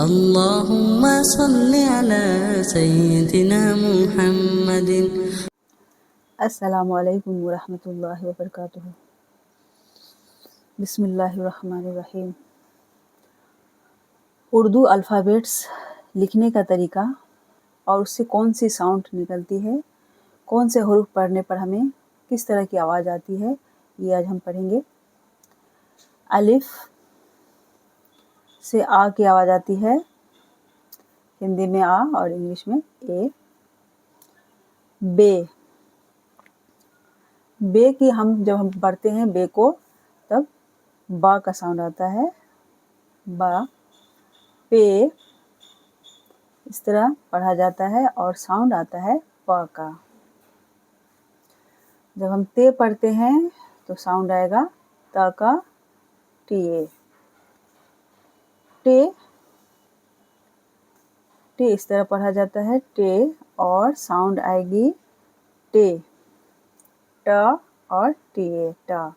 अल्लाहुम्मा सल्लि अला सय्यिदिना मुहम्मदिन। अस्सलामु अलैकुम वरहमतुल्लाहि वबरकातुहू। बिस्मिल्लाहिर्रहमानिर्रहीम। उर्दू अल्फ़ाबेट्स लिखने का तरीका और उससे कौन सी साउंड निकलती है, कौन से हरूफ पढ़ने पर हमें किस तरह की आवाज़ आती है, ये आज हम पढ़ेंगे। अलिफ से आ की आवाज़ आती है, हिंदी में आ और इंग्लिश में ए। बे, बे की हम जब हम पढ़ते हैं बे को, तब बा का साउंड आता है, बा। पे इस तरह पढ़ा जाता है और साउंड आता है प का। जब हम ते पढ़ते हैं तो साउंड आएगा त का, टीए। टे, टे इस तरह पढ़ा जाता है, टे, और साउंड आएगी टे, ट और टीए, ट।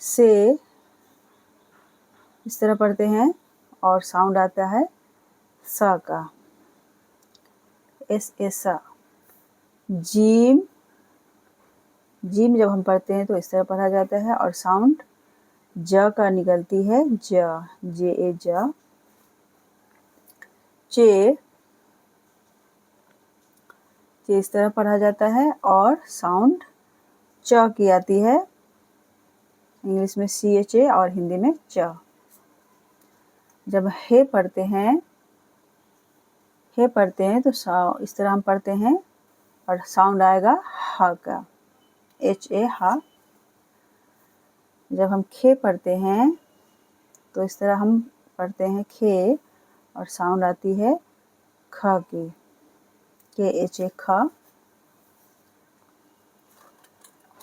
से इस तरह पढ़ते हैं और साउंड आता है सा का, एस ए सा। जीम, जीम जब हम पढ़ते हैं तो इस तरह पढ़ा जाता है और साउंड ज का निकलती है, ज, जे ए ज। चे, चे इस तरह पढ़ा जाता है और साउंड च की आती है, इंग्लिश में सी एच ए और हिंदी में च। जब हे पढ़ते हैं, हे पढ़ते हैं तो इस तरह हम पढ़ते हैं और साउंड आएगा ह का, एच ए हा। जब हम खे पढ़ते हैं तो इस तरह हम पढ़ते हैं खे और साउंड आती है ख की, के एच ए ख।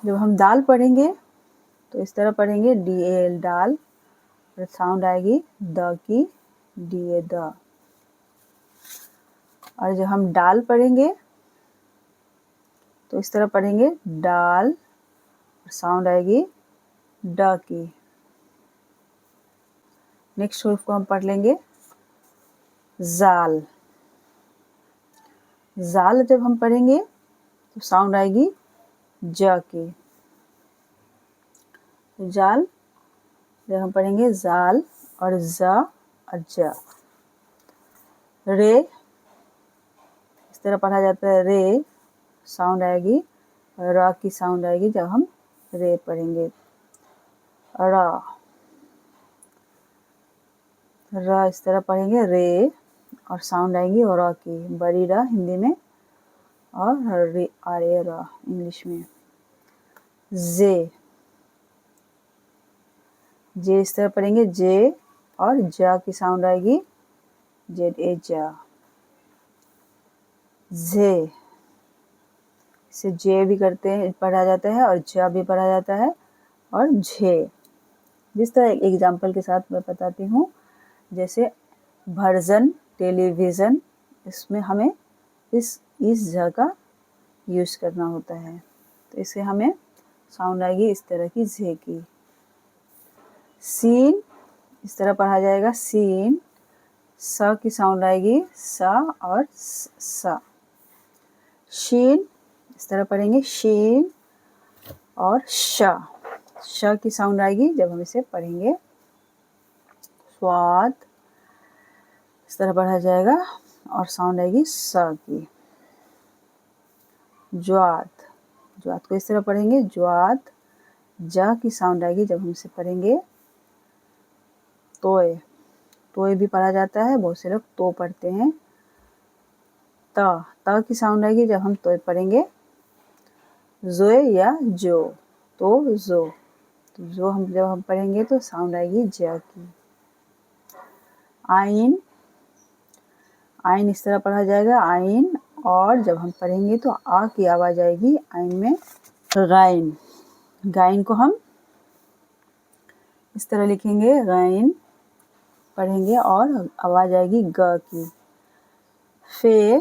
जब हम दाल पढ़ेंगे तो इस तरह पढ़ेंगे डी ए एल, दाल, और साउंड आएगी the key, D A the. और जब हम डाल पढ़ेंगे तो इस तरह पढ़ेंगे डाल, और साउंड आएगी ड की। नेक्स्ट हरूफ को हम पढ़ लेंगे जाल। जाल जब हम पढ़ेंगे तो साउंड आएगी ज की। जाल जब हम पढ़ेंगे जाल, और ज और ज। रे इस तरह पढ़ा जाता है, रे, साउंड आएगी र की, साउंड आएगी जब हम रे पढ़ेंगे। र, र इस तरह पढ़ेंगे रे, और साउंड आएगी र की, बड़ी र हिंदी में और रे, आर ए र इंग्लिश में। जे, जे इस तरह पढ़ेंगे जे, और ज की साउंड आएगी जेड ए ज। जे, इसे जे भी करते हैं, पढ़ा जाता है, और ज भी पढ़ा जाता है, और झे। जिस तरह एक एग्जाम्पल के साथ मैं बताती हूँ, जैसे वर्जन, टेलीविज़न, इसमें हमें इस ज का यूज़ करना होता है, तो इसे हमें साउंड आएगी इस तरह की, झे की। सीन इस तरह पढ़ा जाएगा, सीन, स की साउंड आएगी सा और सा। शीन इस तरह पढ़ेंगे, शीन और श की साउंड आएगी जब हम इसे पढ़ेंगे। स्वाद इस तरह पढ़ा जाएगा और साउंड आएगी स की। ज्वाद, ज्वाद को इस तरह पढ़ेंगे, ज्वाद, ज की साउंड आएगी जब हम इसे पढ़ेंगे। तोय, तोय भी पढ़ा जाता है, बहुत से लोग तो पढ़ते हैं। त की साउंड आएगी जब हम तोय पढ़ेंगे। जोए या जो, तो जो, तो जो हम जब हम पढ़ेंगे तो साउंड आएगी ज की। आइन, आइन इस तरह पढ़ा जाएगा, आइन, और जब हम पढ़ेंगे तो आ की आवाज़ आएगी आइन में। गाइन, गाइन को हम इस तरह लिखेंगे, गाइन पढ़ेंगे और आवाज़ आएगी ग की। फे,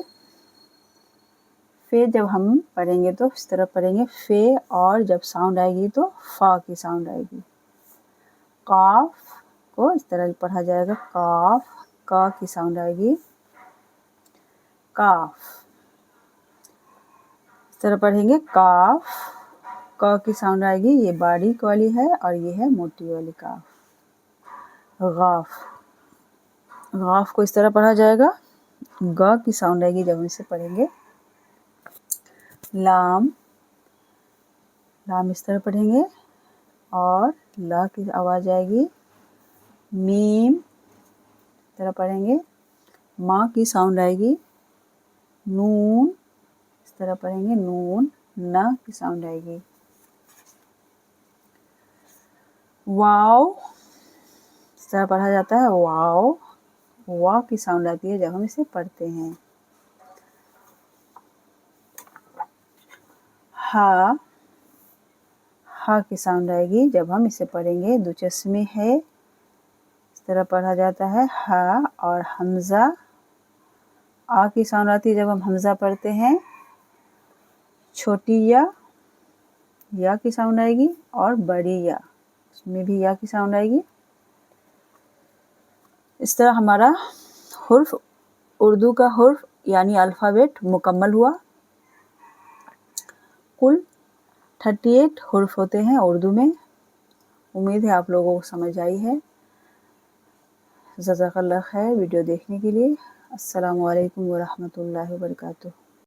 फे जब हम पढ़ेंगे तो इस तरह पढ़ेंगे फे, और जब साउंड आएगी तो फा की साउंड आएगी। काफ, को इस तरह पढ़ा जाएगा, काफ, का की साउंड आएगी, काफ। इस तरह पढ़ेंगे काफ, क की साउंड आएगी, ये बारीक वाली है और ये है मोटी वाली काफ। गाफ, गाफ को इस तरह पढ़ा जाएगा, ग की साउंड आएगी जब हम इसे पढ़ेंगे। लाम, लाम इस तरह पढ़ेंगे और ला की आवाज़ आएगी। मीम इस तरह पढ़ेंगे, माँ की साउंड आएगी। नून इस तरह पढ़ेंगे, नून, न की साउंड आएगी। वाव इस तरह पढ़ा जाता है, वाव, वा की साउंड आती है जब हम इसे पढ़ते हैं। हा, हा की साउंड आएगी जब हम इसे पढ़ेंगे। दुचस्मे है, इस तरह पढ़ा जाता है, हा। और हमज़ा, आ की साउंड आती है जब हम हमज़ा पढ़ते हैं। छोटी या की साउंड आएगी और बड़ी या, उसमें भी या की साउंड आएगी। इस तरह हमारा हुर्फ, उर्दू का हुर्फ यानी अल्फ़ाबेट मुकम्मल हुआ। कुल 38 हुर्फ होते हैं उर्दू में। उम्मीद है आप लोगों को समझ आई है। जज़ाकल्लाह खैर वीडियो देखने के लिए। अस्सलामु अलैकुम व रहमतुल्लाहि व बरकातुहू।